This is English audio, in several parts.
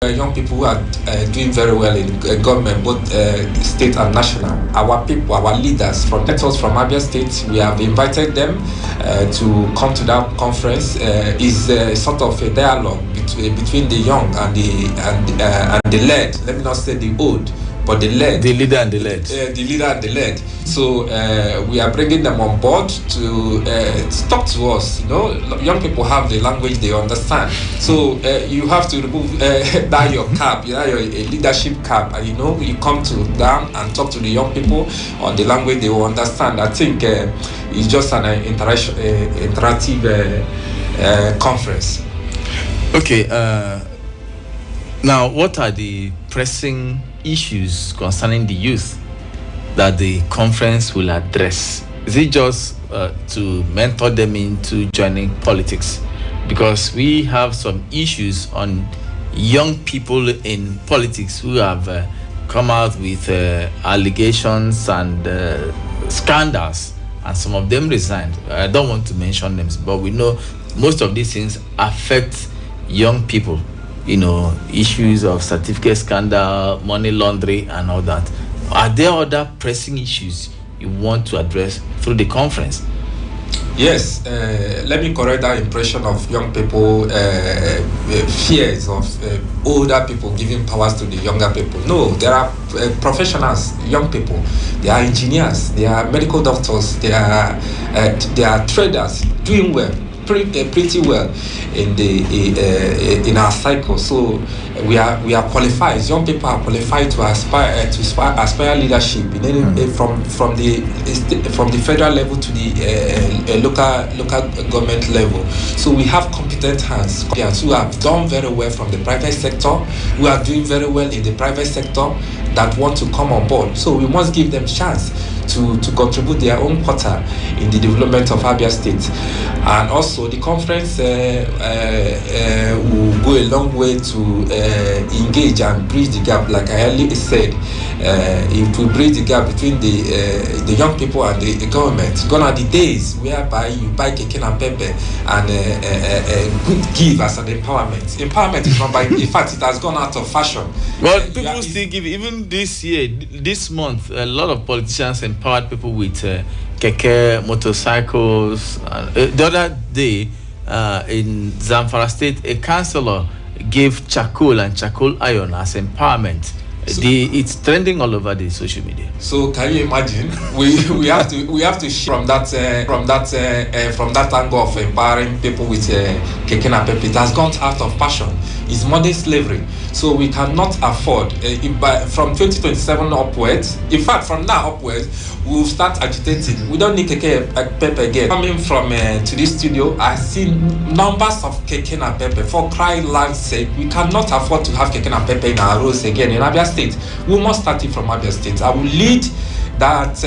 Young people who are doing very well in government, both state and national. Our people, our leaders from Abia State, we have invited them to come to that conference. Is sort of a dialogue between the young and the led. Let me not say the old, but the led. The leader and the led. The leader and the led. So we are bringing them on board to talk to us. You know, young people have the language they understand. So you have to remove that your cap, your leadership cap, and you come down and talk to the young people on the language they will understand. I think it's just an interactive conference. Okay. Now, what are the pressing issues concerning the youth that the conference will address? Is it just to mentor them into joining politics? Because we have some issues on young people in politics who have come out with allegations and scandals, and some of them resigned. I don't want to mention names, but we know most of these things affect young people. Issues of certificate scandal, money laundering, and all that. Are there other pressing issues you want to address through the conference? Yes, let me correct that impression of young people, fears of older people giving powers to the younger people. No, there are professionals, young people. They are engineers, they are medical doctors, they are traders doing well. Pretty well in our cycle. So we are qualified. Young people are qualified to aspire leadership from the federal level to the local government level. So we have competent hands who have done very well from the private sector, who are doing very well in the private sector, that want to come on board. So we must give them chance to contribute their own quota in the development of Abia State. And also the conference will go a long way to engage and bridge the gap. Like I earlier said, it will bridge the gap between the young people and the government. Gone are the days whereby you buy keke and pepper and give as an empowerment. Empowerment is not by, in fact, it has gone out of fashion. Well, people still give, even this year, this month, a lot of politicians empowered people with keke, motorcycles. The other day, in Zamfara State, a councillor gave charcoal and charcoal iron as empowerment. So, it's trending all over the social media. So can you imagine? we have to shift from that angle of empowering people with keke and pepper. It has gone out of passion. It's modern slavery. So we cannot afford from 2027 upwards. In fact, from now upwards, we'll start agitating. We don't need keke and pepper again. Coming from to this studio, I see numbers of keke and pepper. For crying land's sake, we cannot afford to have keke and pepper in our roads again in Abia State. We must start it from Abia State. I will lead that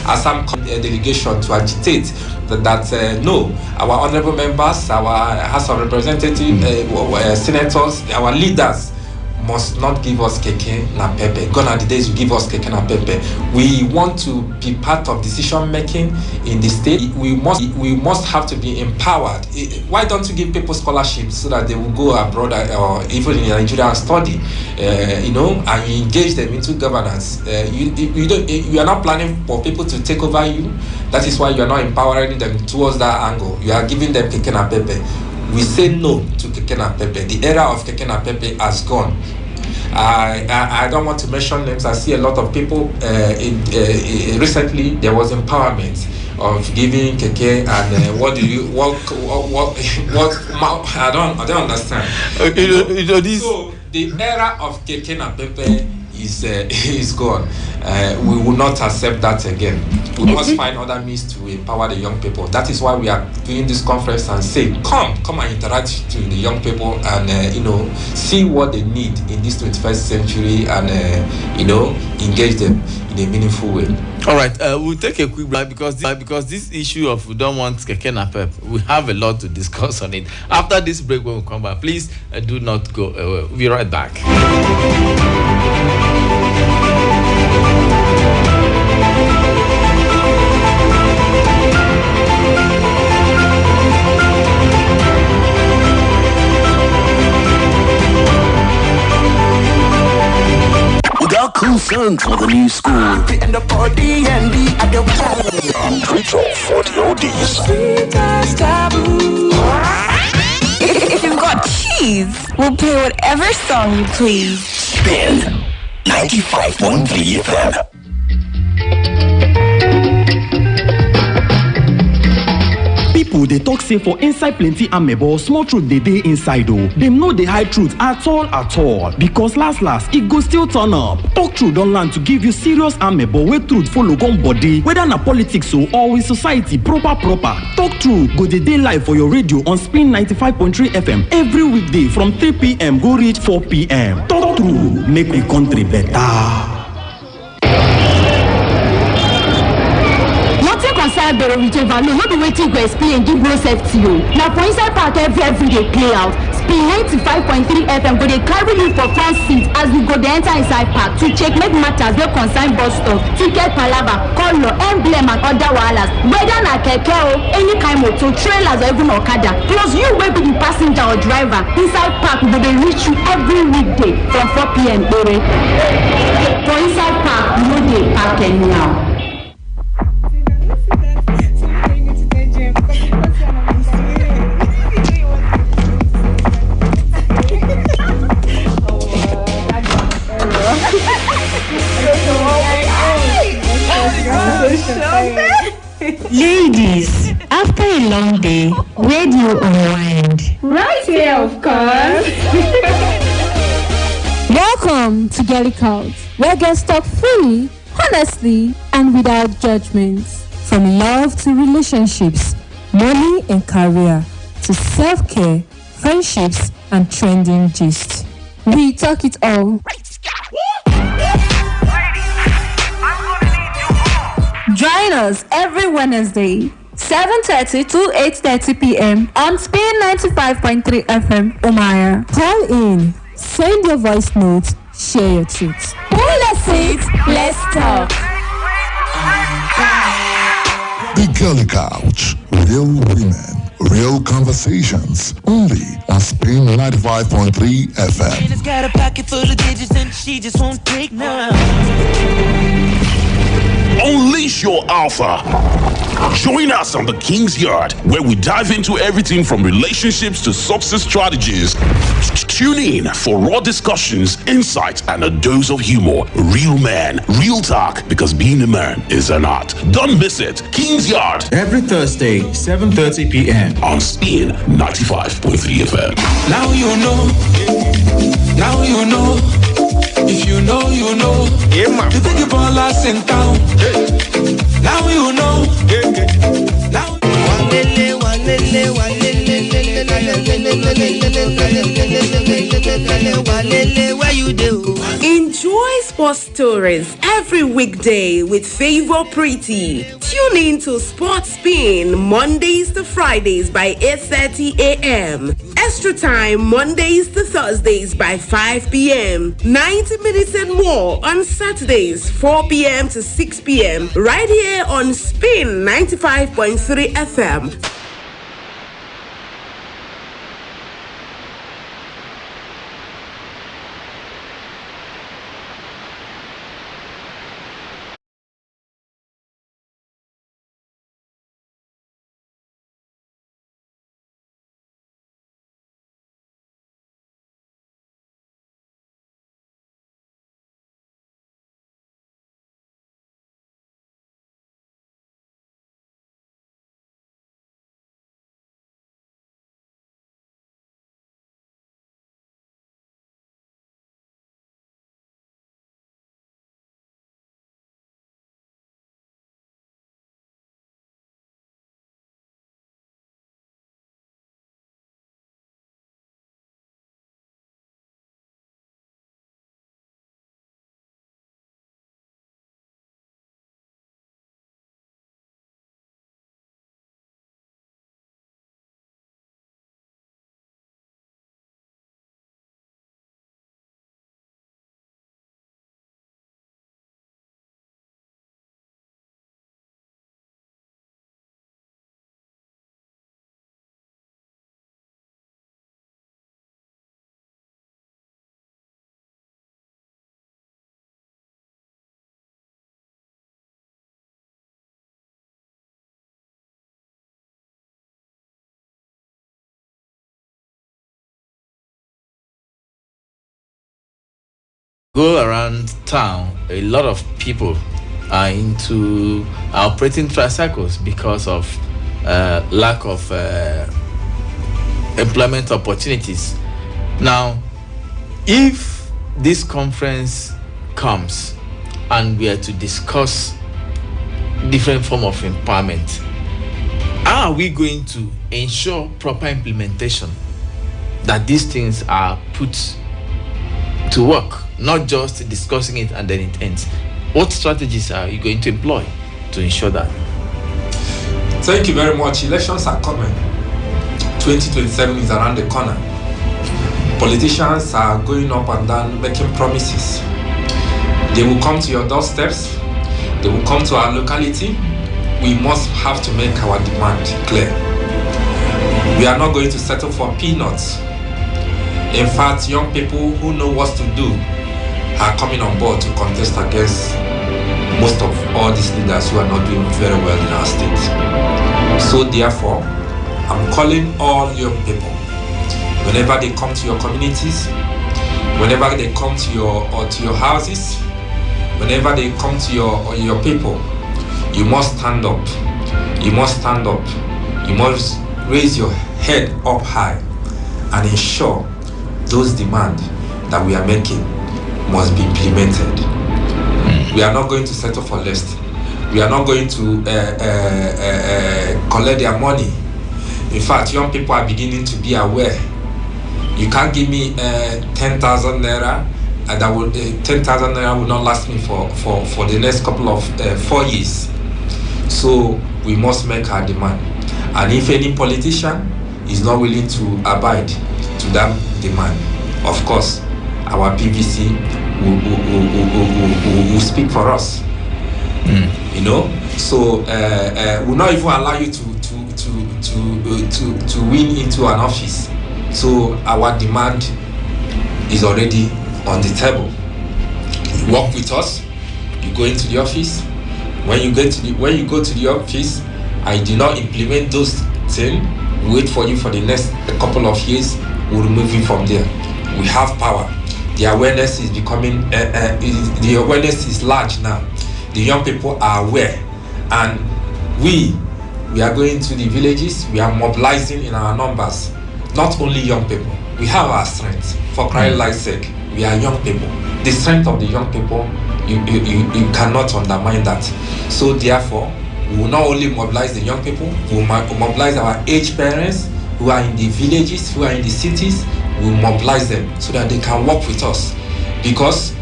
Assam delegation to agitate that no, our honorable members, our House of Representatives, senators, our leaders must not give us keke and pepper. Gone are the days you give us keke and pepper. We want to be part of decision making in the state. We must have to be empowered. Why don't you give people scholarships so that they will go abroad or even in Nigeria and study? And you engage them into governance. You are not planning for people to take over you. That is why you are not empowering them towards that angle. You are giving them keke and pepper. We say no to keke and pepper. The era of keke and pepper has gone. I don't want to mention names. I see a lot of people. Recently, there was empowerment of giving keke and what I don't understand. So the era of keke and pepper is gone. We will not accept that again. We must find other means to empower the young people. That is why we are doing this conference and say, come and interact to the young people and see what they need in this 21st century and engage them in a meaningful way. All right, we'll take a quick break because this issue of we don't want keke and pep, we have a lot to discuss on it. After this break, when we come back, please do not go away. We'll be right back. Concerned for the new school. And the party and the for the oldies. If you've got keys, we'll play whatever song you please. Spin 95.3 FM. People they talk say for inside plenty amebo, small truth they inside though. Them know the high truth at all. Because last it go still turn up. Talk true don't learn to give you serious amebo where truth follow gun body. Whether na politics or with society proper. Talk true go the day live for your radio on Spin 95.3 FM every weekday from 3 p.m. go reach 4 p.m. Talk true, make the country better. Concern Bero Richeva, no be waiting to explain give no safety. Now for inside park every day play out. Spin 95.3 FM go they carry you for front seat as we go the enter inside park to check make matters wey concern bus stop, ticket palava, color, emblem and other wahalas. Whether na keke o, any kind motor, trailers or even okada. Plus you wey be the passenger or driver inside park go dey reach you every weekday from 4 p.m. For inside park, no dey park anyhow. Ladies, after a long day, where do you unwind? Right here, of course. Welcome to Girly Cult, where girls talk freely, honestly, and without judgments. From love to relationships, money and career, to self-care, friendships, and trending gist. We talk it all. Join us every Wednesday, 7:30 to 8:30 p.m. on Spin 95.3 FM, Umaya. Call in, send your voice notes, share your truth. Let's sit, let's talk. The Girly Couch. Real women, real conversations. Only on Spin 95.3 FM. It's got a pocket full of digits and she just won't take none. Unleash your alpha. Join us on the King's Yard, where we dive into everything from relationships to success strategies. Tune in for raw discussions, insights, and a dose of humor. Real man, real talk, because being a man is an art. Don't miss it. King's Yard. Every Thursday, 7:30 p.m. on Spin 95.3 FM. Now you know. Now you know. If you know, you know. Yeah, man. You think you ball us in town. Now you know. Now enjoy sports stories every weekday with Favor Pretty. Tune in to Sports Spin Mondays to Fridays by 8:30 a.m. Extra time Mondays to Thursdays by 5 p.m. 90 minutes and more on Saturdays 4 p.m. to 6 p.m. right here on Spin 95.3 FM. go around town, a lot of people are operating tricycles because of lack of employment opportunities. Now, if this conference comes and we are to discuss different form of empowerment, how are we going to ensure proper implementation, that these things are put to work, not just discussing it and then it ends? What strategies are you going to employ to ensure that? Thank you very much. Elections are coming. 2027 is around the corner. Politicians are going up and down making promises. They will come to your doorsteps. They will come to our locality. We must have to make our demand clear. We are not going to settle for peanuts. In fact, young people who know what to do are coming on board to contest against most of all these leaders who are not doing very well in our state. So therefore, I'm calling all young people, whenever they come to your communities, whenever they come to your houses, whenever they come to your people, you must stand up. You must stand up. You must raise your head up high and ensure those demands that we are making must be implemented. We are not going to settle for less. We are not going to collect their money. In fact, young people are beginning to be aware. You can't give me 10,000 naira, and that will 10,000 naira will not last me for the next couple of 4 years. So we must make our demand. And if any politician is not willing to abide to that demand, of course, our PVC will speak for us. You know, so will not even allow you to win into an office. So our demand is already on the table. You work with us. You go into the office. When you go to the office, I do not implement those things. Wait for you for the next couple of years. We'll remove you from there. We have power. The awareness is becoming. The awareness is large now. The young people are aware, and we are going to the villages. We are mobilizing in our numbers. Not only young people. We have our strength. For crying life's sake, we are young people. The strength of the young people, you cannot undermine that. So therefore, we will not only mobilize the young people, we will mobilize our aged parents who are in the villages, who are in the cities. We will mobilize them so that they can work with us. Because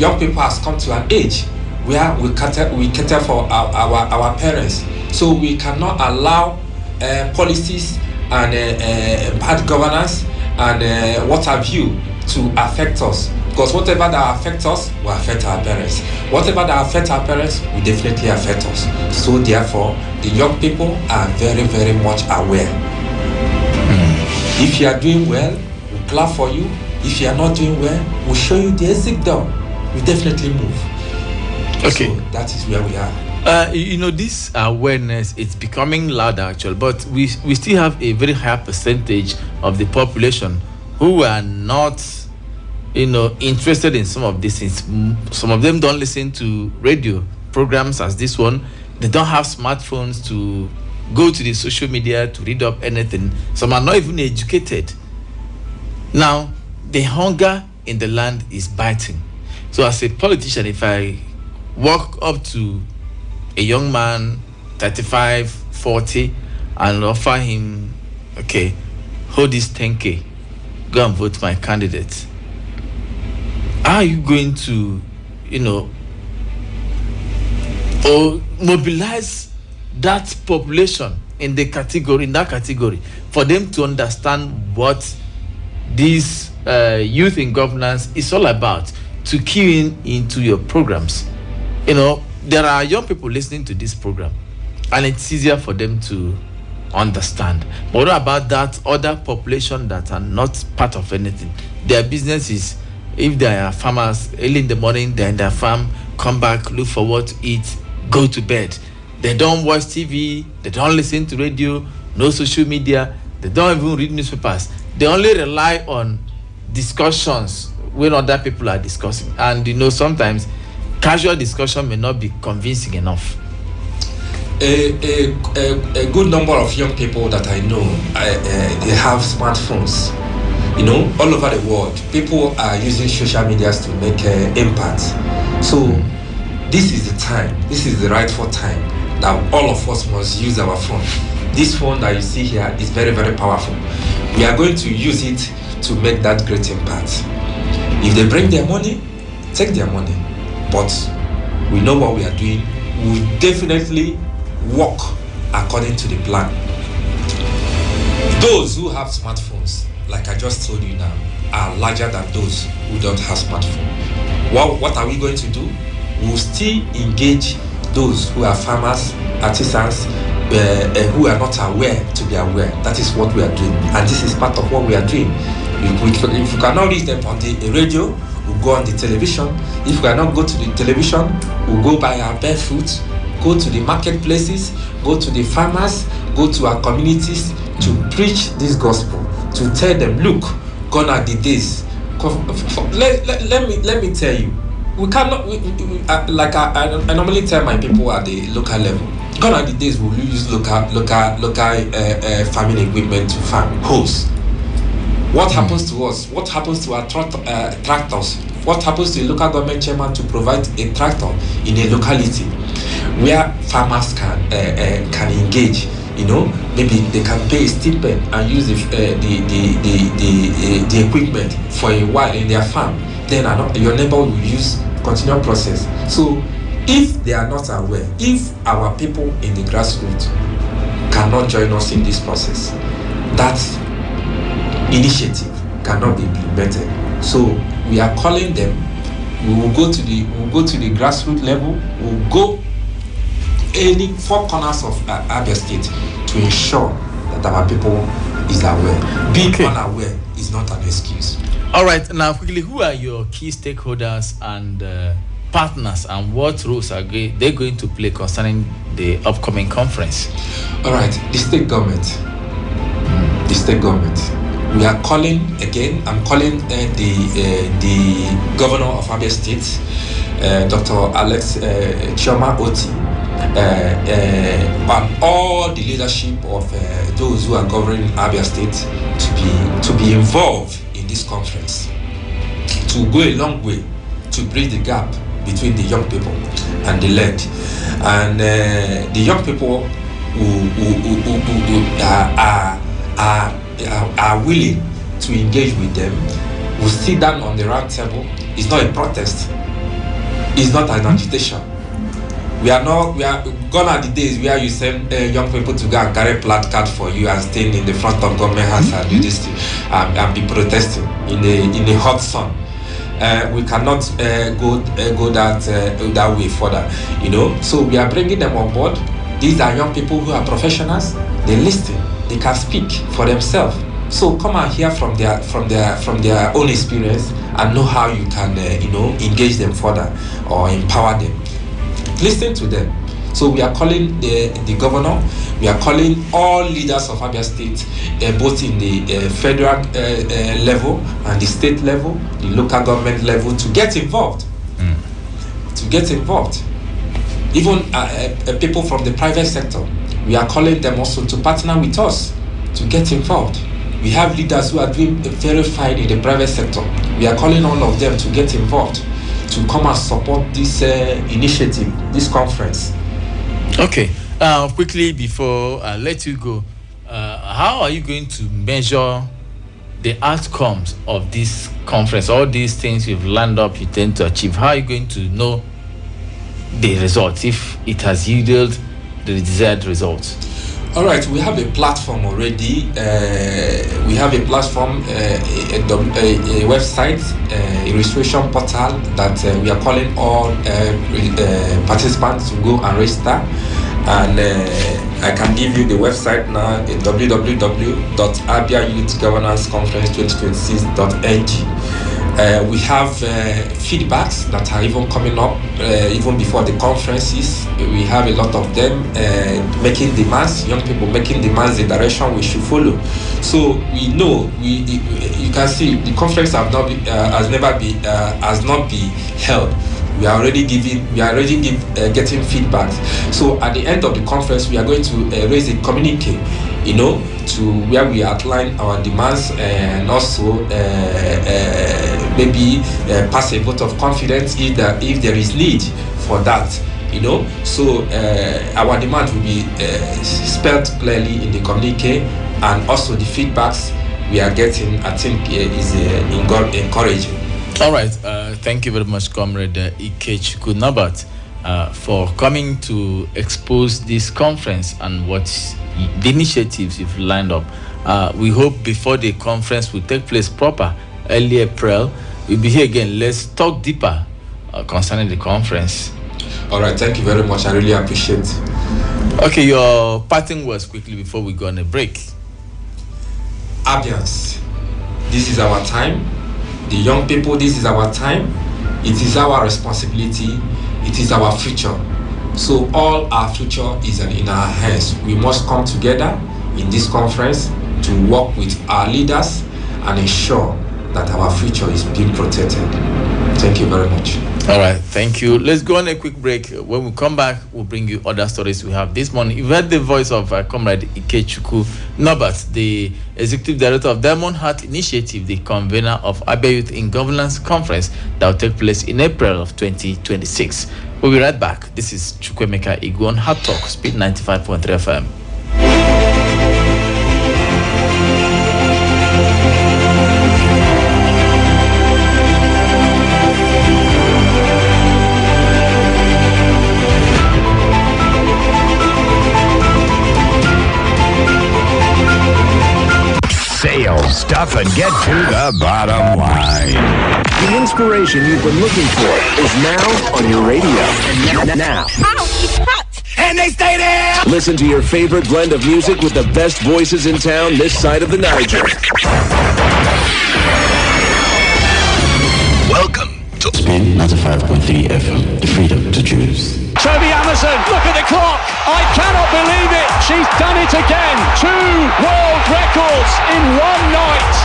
young people has come to an age where we cater for our parents. So we cannot allow policies and bad governance and what have you to affect us, because whatever that affects us will affect our parents. Whatever that affects our parents will definitely affect us. So therefore, the young people are very, very much aware. If you are doing well, we'll clap for you. If you are not doing well, we'll show you the exit door. We definitely move. Okay, so that is where we are. This awareness is becoming louder actually, but we still have a very high percentage of the population who are not, interested in some of these things. Some of them don't listen to radio programs as this one. They don't have smartphones to go to the social media to read up anything. Some are not even educated. Now, the hunger in the land is biting. So as a politician, if I walk up to a young man, 35, 40, and offer him, okay, hold this 10K, go and vote my candidate. How are you going to, or mobilize that population in that category, for them to understand what this youth in governance is all about, to key into your programs? There are young people listening to this program, and it's easier for them to understand. But what about that other population that are not part of anything? Their business is, if they are farmers, early in the morning, they're in their farm, come back, look for what to eat, go to bed. They don't watch TV, they don't listen to radio, no social media, they don't even read newspapers. They only rely on discussions when other people are discussing. And you know, sometimes casual discussion may not be convincing enough. A good number of young people that I know, they have smartphones. You know, all over the world, people are using social media to make impact. So this is the time, this is the rightful time that all of us must use our phone. This phone that you see here is very, very powerful. We are going to use it to make that great impact. If they bring their money, take their money. But we know what we are doing. We will definitely work according to the plan. Those who have smartphones, like I just told you now, are larger than those who don't have smartphones. What are we going to do? We will still engage those who are farmers, artisans, who are not aware to be aware. That is what we are doing, and this is part of what we are doing. If we cannot reach them on the radio, we'll go on the television. If we cannot go to the television, we'll go by our barefoot, go to the marketplaces, go to the farmers, go to our communities to preach this gospel, to tell them, look, gone are the days. Let me tell you, we cannot, like I normally tell my people at the local level, gone are the days we will use local farming equipment to farm hoes. What happens to us? What happens to our tractors? What happens to a local government chairman to provide a tractor in a locality where farmers can engage? You know, maybe they can pay a stipend and use the equipment for a while in their farm. Then your neighbor will use continual process. So if they are not aware, if our people in the grassroots cannot join us in this process, that initiative cannot be implemented. So we are calling them. We will go to the grassroots level. We will go any four corners of Abia State to ensure that our people is aware. Being unaware is not an excuse. All right, now quickly, who are your key stakeholders and partners, and what roles are they going to play concerning the upcoming conference? All right, the state government. The state government. We are calling again. I'm calling the governor of Abia State, Dr. Alex Chioma Oti, and all the leadership of those who are governing Abia State to be involved in this conference, to go a long way to bridge the gap between the young people and the led, and the young people who are willing to engage with them. Will sit down on the round table. It's not a protest. It's not an agitation. We are gone are the days where you send young people to go and carry placard for you and stand in the front of government house and do this thing, and be protesting in the hot sun. We cannot go that way further, you know. So we are bringing them on board. These are young people who are professionals. They listen. They can speak for themselves. So come and hear from their own experience and know how you can engage them further or empower them. Listen to them. So we are calling the governor. We are calling all leaders of Abia State, both in the federal level and the state level, the local government level, to get involved. To get involved. Even people from the private sector. We are calling them also to partner with us to get involved. We have leaders who are doing very fine in the private sector. We are calling all of them to get involved, to come and support this initiative, this conference. Okay. Quickly, before I let you go, how are you going to measure the outcomes of this conference? All these things you've lined up, you tend to achieve. How are you going to know the results, if it has yielded the desired results? All right, we have a platform already. We have a platform, a website, a registration portal that we are calling all participants to go and register. And I can give you the website now, www.abiayouthgovernancconference2026.ng. We have feedbacks that are even coming up even before the conferences. We have a lot of them making demands, young people making demands the direction we should follow. So we know, you can see the conference has not been held. We are already getting feedback. So at the end of the conference, we are going to raise a communique, to where we outline our demands and also maybe pass a vote of confidence if there is need for that. So our demand will be spelled clearly in the communique, and also the feedbacks we are getting, I think, is encouraging. All right, thank you very much, Comrade Ikechukwu Norbert, for coming to expose this conference and what the initiatives you've lined up. We hope before the conference will take place proper, early April, we'll be here again. Let's talk deeper concerning the conference. All right, thank you very much. I really appreciate it. Okay, your parting words quickly before we go on a break. Abians, this is our time. The young people, this is our time. It is our responsibility. It is our future. So all our future is in our hands. We must come together in this conference to work with our leaders and ensure that our future is being protected. Thank you very much. All right, thank you. Let's go on a quick break. When we come back, we'll bring you other stories we have this morning. You've heard the voice of Comrade Ikechukwu Norbert, the Executive Director of Diamond Heart Initiative, the convener of Abia Youth in Governance Conference that will take place in April of 2026. We'll be right back. This is Chukwuemeka Igu on Hot Talk, Speed 95.3 FM. Sales stuff and get to the bottom line. The inspiration you've been looking for is now on your radio. And now. Ow, it's hot! And they stay there! Listen to your favorite blend of music with the best voices in town this side of the Niger. Welcome to Spin 95.3 FM, the freedom to choose. Toby Amazon, look at the clock. I cannot believe it. She's done it again. 2 world records in one night.